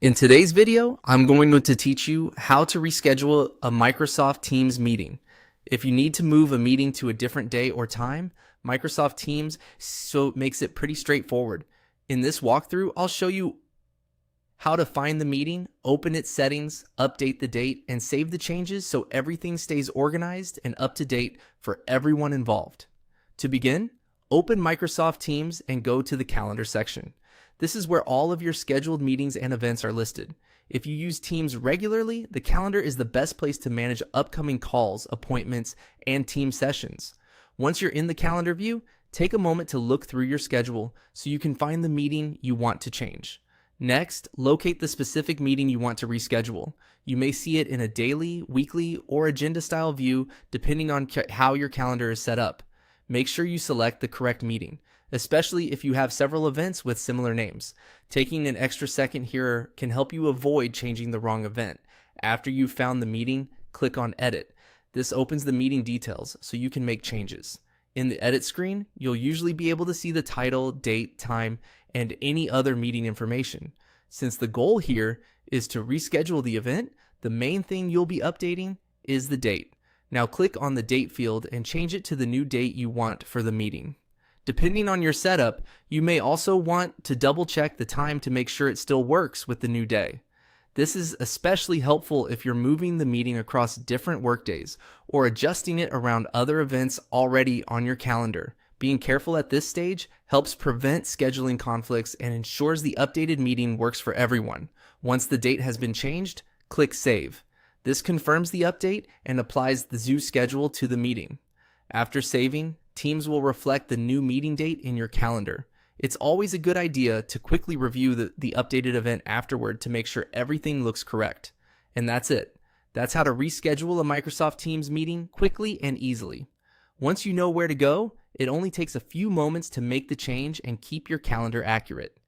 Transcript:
In today's video, I'm going to teach you how to reschedule a Microsoft Teams meeting. If you need to move a meeting to a different day or time, Microsoft Teams makes it pretty straightforward. In this walkthrough, I'll show you how to find the meeting, open its settings, update the date, and save the changes so everything stays organized and up to date for everyone involved. To begin, open Microsoft Teams and go to the Calendar section. This is where all of your scheduled meetings and events are listed. If you use Teams regularly, the calendar is the best place to manage upcoming calls, appointments, and team sessions. Once you're in the calendar view, take a moment to look through your schedule so you can find the meeting you want to change. Next, locate the specific meeting you want to reschedule. You may see it in a daily, weekly, or agenda-style view depending on how your calendar is set up. Make sure you select the correct meeting, especially if you have several events with similar names. Taking an extra second here can help you avoid changing the wrong event. After you've found the meeting, click on Edit. This opens the meeting details so you can make changes. In the Edit screen, you'll usually be able to see the title, date, time, and any other meeting information. Since the goal here is to reschedule the event, the main thing you'll be updating is the date. Now click on the date field and change it to the new date you want for the meeting. Depending on your setup, you may also want to double check the time to make sure it still works with the new day. This is especially helpful if you're moving the meeting across different workdays or adjusting it around other events already on your calendar. Being careful at this stage helps prevent scheduling conflicts and ensures the updated meeting works for everyone. Once the date has been changed, click Save. This confirms the update and applies the zoo schedule to the meeting. After saving, Teams will reflect the new meeting date in your calendar. It's always a good idea to quickly review the updated event afterward to make sure everything looks correct. And that's it. That's how to reschedule a Microsoft Teams meeting quickly and easily. Once you know where to go, it only takes a few moments to make the change and keep your calendar accurate.